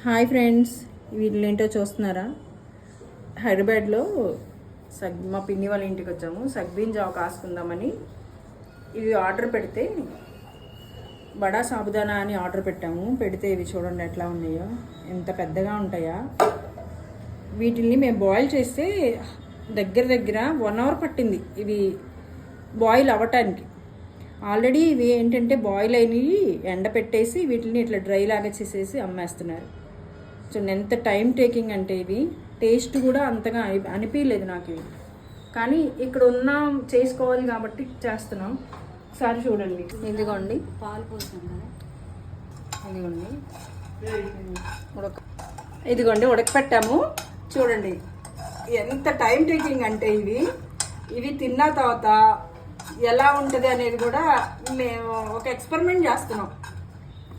Hi friends, వీళ్ళేంటో చూస్తున్నారా? హైదరాబాద్లో మా పిన్ని వాళ్ళ ఇంటికి వచ్చాము. సగ్బీన్ జావ కాసుకుందామని ఇవి ఆర్డర్ పెడితే బడా సాబుదానా అని ఆర్డర్ పెట్టాము. పెడితే ఇవి చూడండి ఎట్లా ఉన్నాయో, ఎంత పెద్దగా ఉంటాయా. వీటిల్ని మేము బాయిల్ చేస్తే దగ్గర 1 అవర్ పట్టింది ఇవి బాయిల్ అవ్వటానికి. ఆల్రెడీ ఇవి ఏంటంటే బాయిల్ అయినవి ఎండపెట్టేసి వీటిని ఇట్లా డ్రై లాగా చేసేసి అమ్మేస్తున్నారు. సో ఎంత టైం టేకింగ్ అంటే ఇది టేస్ట్ కూడా అంతగా అనిపించలేదు నాకు ఇవి. కానీ ఇక్కడ ఉన్న చేసుకోవాలి కాబట్టి చేస్తున్నాం. ఒకసారి చూడండి, ఇదిగోండి పాలు పోసాం కదా, ఇదిగోండి ఇదిగోండి ఉడకపెట్టాము. చూడండి ఎంత టైం టేకింగ్ అంటే ఇవి తిన్న తర్వాత ఎలా ఉంటుంది అనేది కూడా మేము ఒక ఎక్స్పెరిమెంట్ చేస్తున్నాం.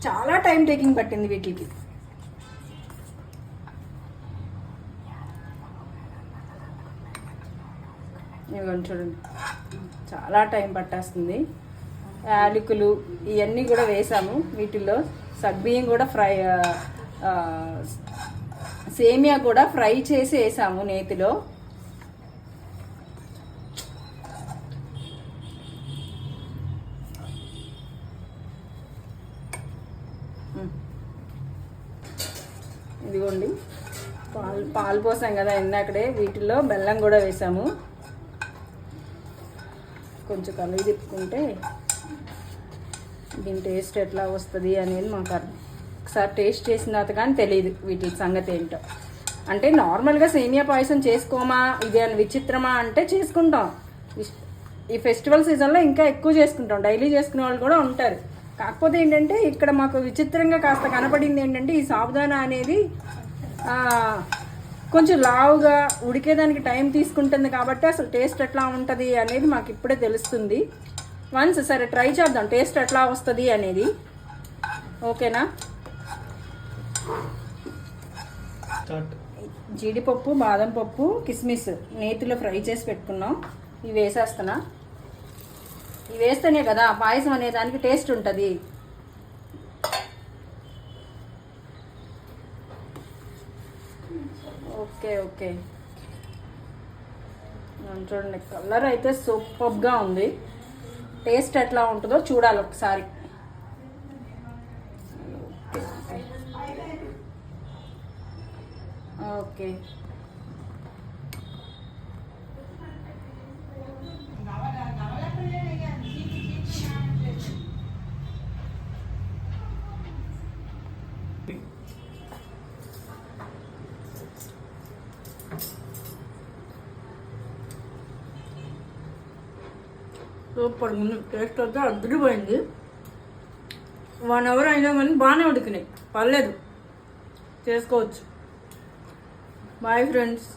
చాలా టైం టేకింగ్ పట్టింది వీటికి. ఇదిగోండి చూడండి, చాలా టైం పట్టేస్తుంది. యాలకులు ఇవన్నీ కూడా వేసాము వీటిల్లో. సగ్బియ్యం కూడా ఫ్రై, సేమియా కూడా ఫ్రై చేసి వేసాము నేతిలో. ఇదిగోండి పాలు పోసాం కదా ఇందాకడే, వీటిల్లో బెల్లం కూడా వేసాము. కొంచెం కలిగి తిప్పుకుంటే దీని టేస్ట్ ఎట్లా వస్తుంది అనేది మాకు ఒకసారి టేస్ట్ చేసిన తర్వాత కానీ తెలియదు వీటి సంగతి ఏంటో. అంటే నార్మల్గా సేమియా పాయసం చేసుకోమా ఇది అని విచిత్రమా అంటే చేసుకుంటాం. ఈ ఫెస్టివల్ సీజన్లో ఇంకా ఎక్కువ చేసుకుంటాం. డైలీ చేసుకునే వాళ్ళు కూడా ఉంటారు. కాకపోతే ఏంటంటే ఇక్కడ మాకు విచిత్రంగా కాస్త కనపడింది ఏంటంటే ఈ సాబుదానా అనేది కొంచెం లావుగా ఉడికేదానికి టైం తీసుకుంటుంది కాబట్టి అసలు టేస్ట్ ఎట్లా ఉంటుంది అనేది మాకు ఇప్పుడే తెలుస్తుంది. వన్స్ సరే ట్రై చేద్దాం టేస్ట్ ఎట్లా వస్తుంది అనేది. ఓకేనా? జీడిపప్పు, బాదం పప్పు, కిస్మిస్ నేతిలో ఫ్రై చేసి పెట్టుకున్నాం. ఇవి వేసేస్తున్నా. ఇవి వేస్తేనే కదా పాయసం అనే దానికి టేస్ట్ ఉంటుంది. ఓకే ఓకే చూడండి, కలర్ అయితే సూపర్గా ఉంది. టేస్ట్ ఎట్లా ఉంటుందో చూడాలి ఒకసారి. ఓకే సూపర్ ఉంది. టేస్ట్ అయితే అద్దరిపోయింది. 1 అవర్ అయినా కానీ బాగానే ఉడికినాయి, పర్లేదు, చేసుకోవచ్చు. Bye friends.